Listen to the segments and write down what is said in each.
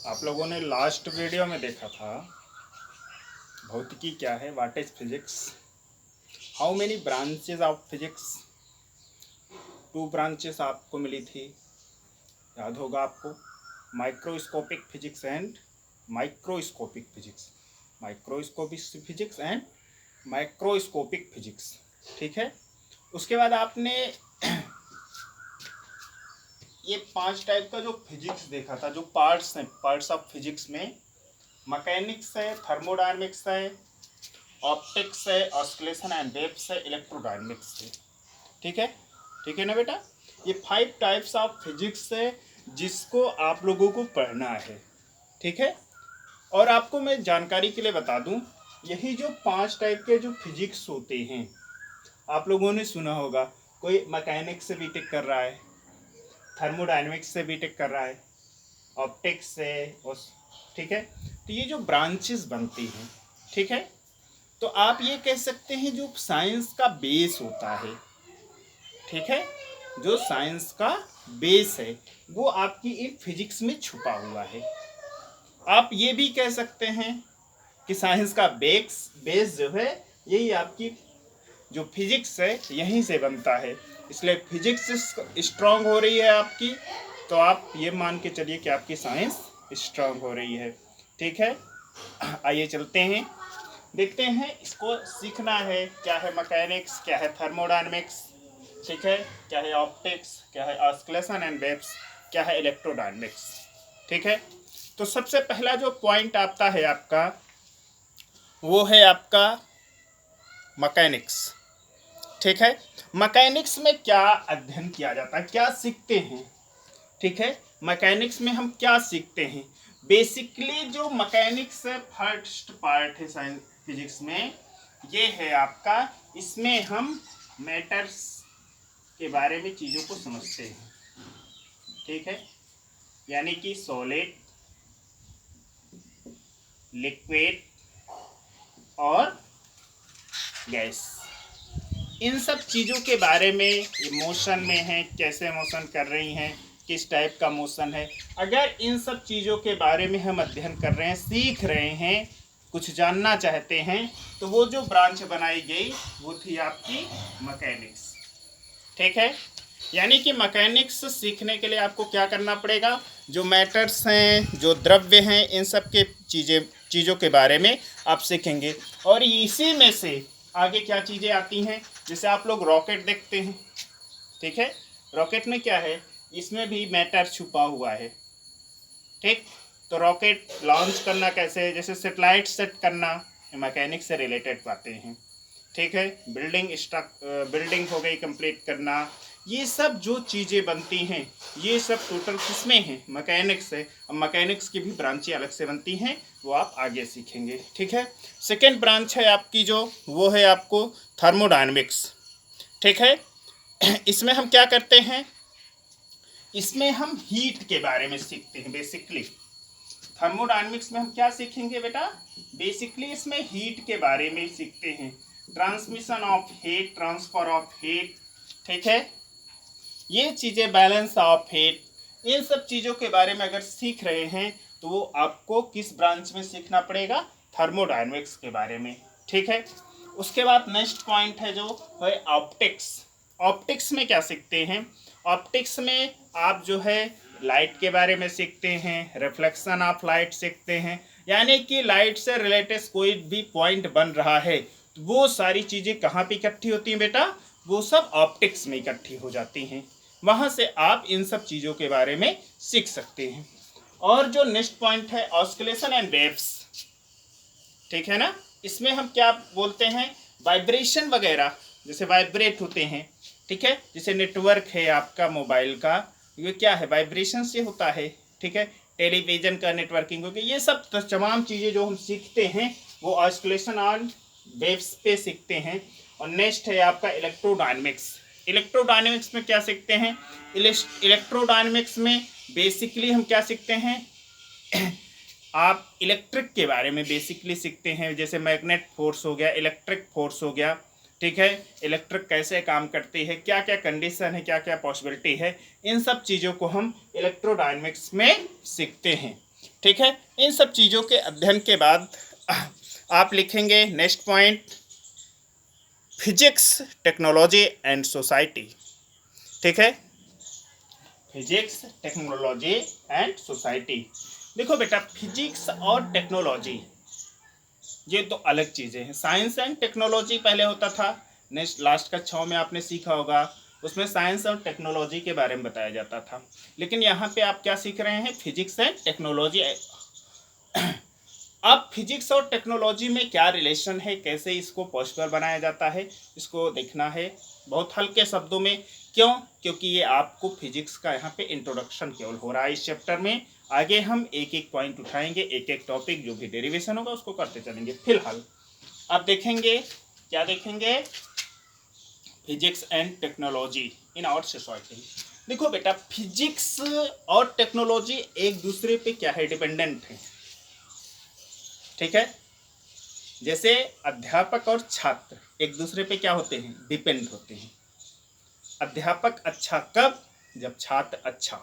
आप लोगों ने लास्ट वीडियो में देखा था भौतिकी क्या है, what is physics, how many branches of physics. 2 branches आपको मिली थी, याद होगा आपको, microscopic physics and microscopic physics, microscopic physics and microscopic physics. ठीक है, उसके बाद आपने ये 5 टाइप का जो फिजिक्स देखा था, जो पार्ट्स हैं, पार्ट्स ऑफ फिजिक्स में मैकेनिक्स है, थर्मोडायनेमिक्स है, ऑप्टिक्स है, ऑस्किलेशन एंड वेव्स है, इलेक्ट्रोडायनेमिक्स है। ठीक है, ठीक है ना बेटा। ये 5 टाइप्स ऑफ फिजिक्स है जिसको आप लोगों को पढ़ना है। ठीक है, और आपको मैं जानकारी के लिए बता दूं, यही जो 5 टाइप के जो फिजिक्स होते हैं, आप लोगों ने सुना होगा, कोई मैकेनिक्स से बीटेक कर रहा है, थर्मोडायनेमिक्स से बीटेक कर रहा है, ऑप्टिक्स से, ठीक है। तो ये जो ब्रांचेस बनती हैं, ठीक है, तो आप ये कह सकते हैं जो साइंस का बेस होता है, ठीक है, जो साइंस का बेस है वो आपकी इन फिजिक्स में छुपा हुआ है। आप ये भी कह सकते हैं कि साइंस का बेस जो है यही आपकी जो फिजिक्स है यहीं से बनता है, इसलिए फिजिक्स स्ट्रांग हो रही है आपकी, तो आप ये मान के चलिए कि आपकी साइंस स्ट्रांग हो रही है। ठीक है, आइए चलते हैं, देखते हैं, इसको सीखना है क्या है मैकेनिक्स, क्या है थर्मोडायनेमिक्स, ठीक है, क्या है ऑप्टिक्स, क्या है ऑस्किलेशन एंड वेव्स, क्या है इलेक्ट्रोडायनेमिक्स। ठीक है, तो सबसे पहला जो पॉइंट आता है आपका वो है आपका मैकेनिक्स। ठीक है, मैकेनिक्स में क्या अध्ययन किया जाता है, क्या सीखते हैं। ठीक है, मैकेनिक्स में हम क्या सीखते हैं, बेसिकली जो मैकेनिक्स फर्स्ट पार्ट है साइंस फिजिक्स में, ये है आपका, इसमें हम मैटर्स के बारे में चीज़ों को समझते हैं। ठीक है, यानी कि सॉलिड, लिक्विड और गैस, इन सब चीज़ों के बारे में, मोशन में है, कैसे मोशन कर रही हैं, किस टाइप का मोशन है, अगर इन सब चीज़ों के बारे में हम अध्ययन कर रहे हैं, सीख रहे हैं, कुछ जानना चाहते हैं, तो वो जो ब्रांच बनाई गई वो थी आपकी मैकेनिक्स। ठीक है, यानी कि मैकेनिक्स सीखने के लिए आपको क्या करना पड़ेगा, जो मैटर्स हैं, जो द्रव्य हैं, इन सब के चीज़ों के बारे में आप सीखेंगे। और इसी में से आगे क्या चीज़ें आती हैं, जैसे आप लोग रॉकेट देखते हैं, ठीक है, रॉकेट में क्या है, इसमें भी मैटर छुपा हुआ है। ठीक, तो रॉकेट लॉन्च करना कैसे है, जैसे सेटेलाइट सेट करना, मैकेनिक्स से रिलेटेड बातें हैं। ठीक है, बिल्डिंग हो गई कंप्लीट करना, ये सब जो चीज़ें बनती हैं ये सब टोटल किसमें है, मैकेनिक्स है। अब मैकेनिक्स की भी ब्रांचें अलग से बनती हैं, वो आप आगे सीखेंगे। ठीक है, सेकेंड ब्रांच है आपकी जो, वो है आपको थर्मोडायनेमिक्स। ठीक है, इसमें हम क्या करते हैं, इसमें हम हीट के बारे में सीखते हैं बेसिकली। थर्मोडायनेमिक्स में हम क्या सीखेंगे बेटा, बेसिकली इसमें हीट के बारे में सीखते हैं, transmission of heat, transfer of heat. ठीक है, ये चीज़ें, बैलेंस ऑफ हीट, इन सब चीज़ों के बारे में अगर सीख रहे हैं तो वो आपको किस ब्रांच में सीखना पड़ेगा, थर्मोडायनेमिक्स के बारे में। ठीक है, उसके बाद नेक्स्ट पॉइंट है जो है ऑप्टिक्स। ऑप्टिक्स में क्या सीखते हैं, ऑप्टिक्स में आप जो है लाइट के बारे में सीखते हैं, रिफ्लेक्शन ऑफ लाइट सीखते हैं, यानी कि लाइट से रिलेटेड कोई भी पॉइंट बन रहा है तो वो सारी चीज़ें कहाँ पे इकट्ठी होती हैं बेटा, वो सब ऑप्टिक्स में इकट्ठी हो जाती हैं, वहाँ से आप इन सब चीज़ों के बारे में सीख सकते हैं। और जो नेक्स्ट पॉइंट है ऑस्किलेशन एंड वेव्स, ठीक है ना, इसमें हम क्या बोलते हैं, वाइब्रेशन वगैरह, जैसे वाइब्रेट होते हैं, ठीक है, जैसे नेटवर्क है आपका मोबाइल का, ये क्या है, वाइब्रेशन से होता है। ठीक है, टेलीविज़न का नेटवर्किंग हो गया, ये सब तमाम चीज़ें जो हम सीखते हैं वो ऑस्किलेशन और वेव्स पे सीखते हैं। और नेक्स्ट है आपका इलेक्ट्रोडायनेमिक्स। इलेक्ट्रोडायनेमिक्स में क्या सीखते हैं, इलेक्ट्रोडायनेमिक्स में बेसिकली हम क्या सीखते हैं, आप इलेक्ट्रिक के बारे में बेसिकली सीखते हैं, जैसे मैग्नेट फोर्स हो गया, इलेक्ट्रिक फोर्स हो गया। ठीक है, इलेक्ट्रिक कैसे काम करती है, क्या क्या कंडीशन है, क्या क्या पॉसिबिलिटी है, इन सब चीज़ों को हम इलेक्ट्रोडायनेमिक्स में सीखते हैं। ठीक है। इन सब चीज़ों के अध्ययन के बाद आप लिखेंगे next point, physics, technology and society. ठीक है, फिजिक्स, टेक्नोलॉजी एंड सोसाइटी। देखो बेटा, फिजिक्स और टेक्नोलॉजी ये तो अलग चीज़ें हैं। साइंस एंड टेक्नोलॉजी पहले होता था, नेक्स्ट लास्ट कक्षाओं में आपने सीखा होगा, उसमें साइंस और टेक्नोलॉजी के बारे में बताया जाता था। लेकिन यहाँ पे आप क्या सीख रहे हैं, फिजिक्स एंड टेक्नोलॉजी। अब फिजिक्स और टेक्नोलॉजी में क्या रिलेशन है, कैसे इसको पॉसिबल बनाया जाता है, इसको देखना है बहुत हल्के शब्दों में। क्यों? क्योंकि ये आपको फिजिक्स का यहाँ पे इंट्रोडक्शन केवल हो रहा है इस चैप्टर में। आगे हम एक एक पॉइंट उठाएंगे, एक एक टॉपिक जो भी डेरिवेशन होगा उसको करते चलेंगे। फिलहाल अब देखेंगे, क्या देखेंगे, physics and technology in our society. देखो बेटा, फिजिक्स और टेक्नोलॉजी एक दूसरे पे क्या है, डिपेंडेंट है। ठीक है, जैसे अध्यापक और छात्र एक दूसरे पे क्या होते हैं, डिपेंड होते हैं। अध्यापक अच्छा कब, जब छात्र अच्छा।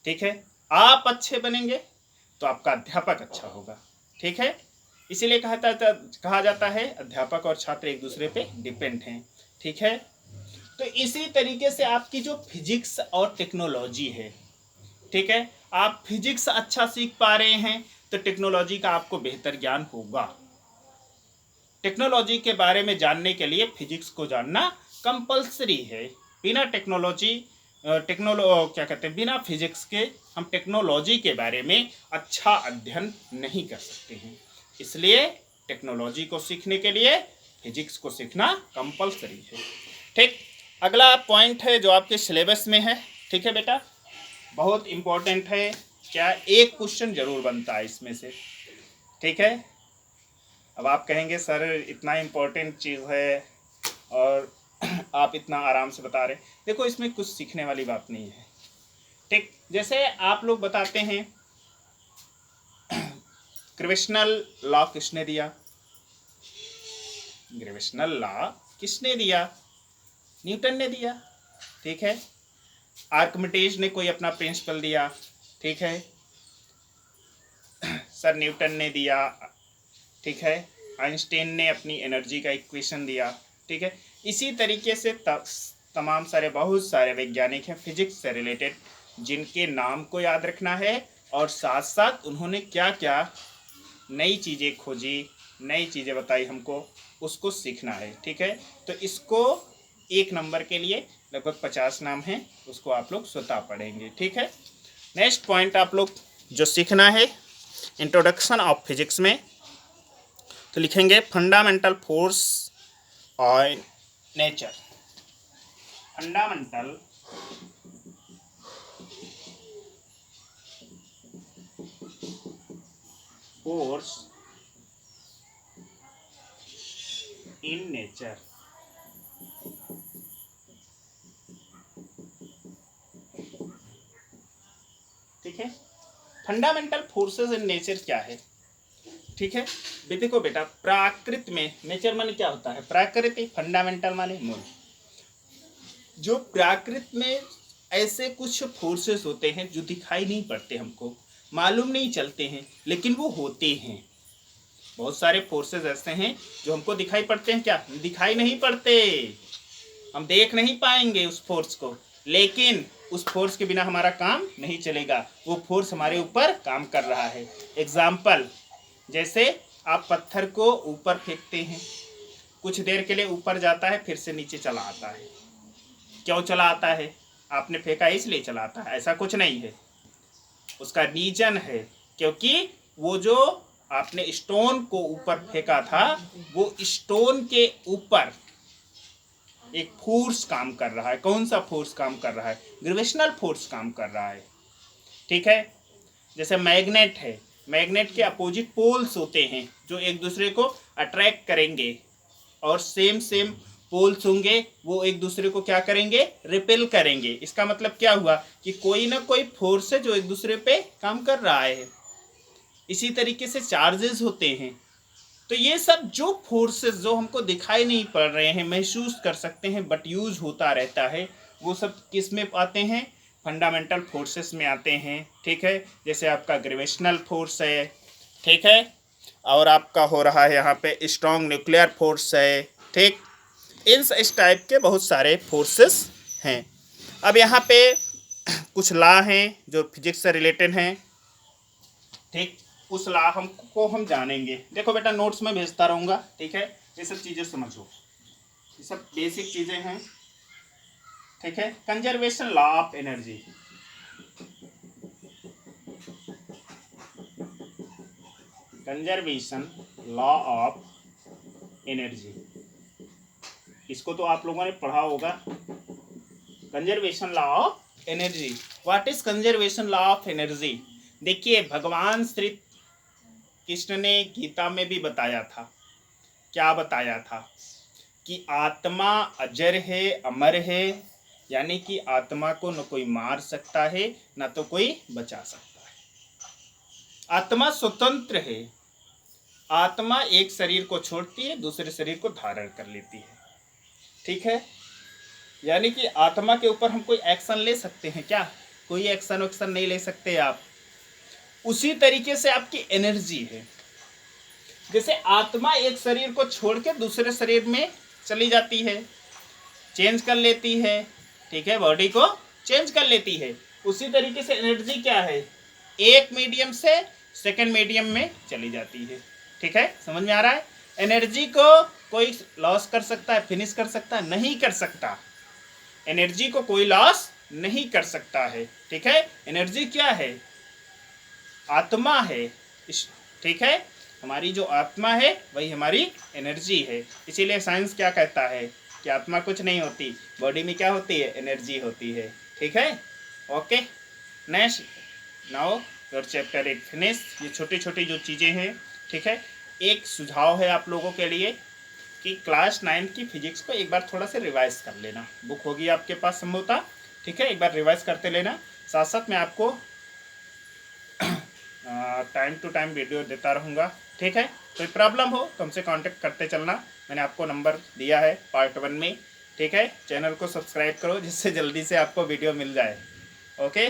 ठीक है, आप अच्छे बनेंगे तो आपका अध्यापक अच्छा होगा। ठीक है, इसीलिए कहा जाता है अध्यापक और छात्र एक दूसरे पे डिपेंड हैं। ठीक है, तो इसी तरीके से आपकी जो फिजिक्स और टेक्नोलॉजी है, ठीक है, आप फिजिक्स अच्छा सीख पा रहे हैं तो टेक्नोलॉजी का आपको बेहतर ज्ञान होगा। टेक्नोलॉजी के बारे में जानने के लिए फिजिक्स को जानना कंपलसरी है। बिना टेक्नोलॉजी क्या कहते हैं, बिना फिजिक्स के हम टेक्नोलॉजी के बारे में अच्छा अध्ययन नहीं कर सकते हैं। इसलिए टेक्नोलॉजी को सीखने के लिए फिजिक्स को सीखना कंपलसरी है। ठीक, अगला पॉइंट है जो आपके सिलेबस में है। ठीक है बेटा, बहुत इम्पोर्टेंट है, क्या एक क्वेश्चन जरूर बनता है इसमें से। ठीक है, अब आप कहेंगे सर इतना इम्पोर्टेंट चीज़ है और आप इतना आराम से बता रहे। देखो, इसमें कुछ सीखने वाली बात नहीं है। ठीक, जैसे आप लोग बताते हैं ग्रेविटेशनल लॉ किसने दिया, ग्रेविटेशनल लॉ किसने दिया, न्यूटन ने दिया। ठीक है, आर्किमिडीज ने कोई अपना प्रिंसिपल दिया। ठीक है, सर न्यूटन ने दिया। ठीक है, आइंस्टाइन ने अपनी एनर्जी का इक्वेशन दिया। ठीक है, इसी तरीके से तमाम सारे बहुत सारे वैज्ञानिक हैं फिजिक्स से रिलेटेड, जिनके नाम को याद रखना है और साथ साथ उन्होंने क्या क्या नई चीज़ें खोजी, नई चीज़ें बताई हमको, उसको सीखना है। ठीक है, तो इसको एक नंबर के लिए लगभग 50 नाम हैं, उसको आप लोग स्वतः पढ़ेंगे। ठीक है, नेक्स्ट पॉइंट आप लोग जो सीखना है इंट्रोडक्शन ऑफ फिजिक्स में, तो लिखेंगे फंडामेंटल फोर्स और nature. Fundamental force in nature. ठीक है, फंडामेंटल फोर्सेस इन नेचर क्या है। ठीक है, देखो बेटा, प्राकृत में नेचर माने क्या होता है, प्राकृति, फंडामेंटल माने मूल। जो प्राकृत में ऐसे कुछ फोर्सेस होते हैं जो दिखाई नहीं पड़ते, हमको मालूम नहीं चलते हैं, लेकिन वो होते हैं। बहुत सारे फोर्सेस ऐसे हैं जो हमको दिखाई पड़ते हैं, क्या दिखाई नहीं पड़ते, हम देख नहीं पाएंगे उस फोर्स को, लेकिन उस फोर्स के बिना हमारा काम नहीं चलेगा। वो फोर्स हमारे ऊपर काम कर रहा है। एग्जाम्पल, जैसे आप पत्थर को ऊपर फेंकते हैं, कुछ देर के लिए ऊपर जाता है, फिर से नीचे चला आता है। क्यों चला आता है, आपने फेंका इसलिए चला आता है, ऐसा कुछ नहीं है। उसका रीजन है क्योंकि वो जो आपने स्टोन को ऊपर फेंका था, वो स्टोन के ऊपर एक फोर्स काम कर रहा है। कौन सा फोर्स काम कर रहा है, ग्रेविटेशनल फोर्स काम कर रहा है। ठीक है, जैसे मैग्नेट है, मैग्नेट के अपोजिट पोल्स होते हैं जो एक दूसरे को अट्रैक्ट करेंगे, और सेम पोल्स होंगे वो एक दूसरे को क्या करेंगे, रिपेल करेंगे। इसका मतलब क्या हुआ कि कोई ना कोई फोर्स है जो एक दूसरे पे काम कर रहा है। इसी तरीके से चार्जेस होते हैं। तो ये सब जो फोर्सेस जो हमको दिखाई नहीं पड़ रहे हैं, महसूस कर सकते हैं, बट यूज होता रहता है, वो सब किस में आते हैं, फंडामेंटल फोर्सेस में आते हैं, ठीक है। जैसे आपका ग्रेविटेशनल फोर्स है, ठीक है, और आपका हो रहा है यहाँ पे स्ट्रॉन्ग न्यूक्लियर फोर्स है, ठीक। इस टाइप के बहुत सारे फोर्सेस हैं। अब यहाँ पे कुछ लॉ हैं जो फिजिक्स से रिलेटेड हैं, ठीक। उस लॉ हम जानेंगे। देखो बेटा, नोट्स में भेजता रहूँगा, ठीक है। ये सब चीज़ें समझो, ये सब बेसिक चीज़ें हैं, ठीक है। Conservation law of energy, conservation law of energy, इसको तो आप लोगों ने पढ़ा होगा। Conservation law of energy, what is conservation law of energy? देखिए, भगवान श्री कृष्ण ने गीता में भी बताया था। क्या बताया था? कि आत्मा अजर है, अमर है, यानी कि आत्मा को न कोई मार सकता है न तो कोई बचा सकता है। आत्मा स्वतंत्र है। आत्मा एक शरीर को छोड़ती है, दूसरे शरीर को धारण कर लेती है, ठीक है। यानी कि आत्मा के ऊपर हम कोई एक्शन ले सकते हैं क्या? कोई एक्शन नहीं ले सकते आप। उसी तरीके से आपकी एनर्जी है। जैसे आत्मा एक शरीर को छोड़ के दूसरे शरीर में चली जाती है, चेंज कर लेती है, ठीक है, बॉडी को चेंज कर लेती है। उसी तरीके से एनर्जी क्या है? एक मीडियम से सेकंड मीडियम में चली जाती है, ठीक है। समझ में आ रहा है? एनर्जी को कोई लॉस कर सकता है, फिनिश कर सकता है? नहीं कर सकता। एनर्जी को कोई लॉस नहीं कर सकता है, ठीक है। एनर्जी क्या है? आत्मा है, ठीक है। हमारी जो आत्मा है वही हमारी एनर्जी है। इसीलिए साइंस क्या कहता है कि आत्मा कुछ नहीं होती, बॉडी में क्या होती है? एनर्जी होती है, ठीक है। Okay, next, now your chapter 8 finish. ये छोटी छोटी जो चीज़ें हैं, ठीक है। एक सुझाव है आप लोगों के लिए कि क्लास 9 की फिजिक्स को एक बार थोड़ा सा रिवाइज कर लेना। बुक होगी आपके पास संभवतः, ठीक है। एक बार रिवाइज करते लेना। साथ साथ मैं आपको टाइम टू टाइम वीडियो देता रहूँगा, ठीक है। कोई प्रॉब्लम हो तो हमसे कांटेक्ट करते चलना। मैंने आपको नंबर दिया है पार्ट 1 में, ठीक है। चैनल को सब्सक्राइब करो जिससे जल्दी से आपको वीडियो मिल जाए। ओके।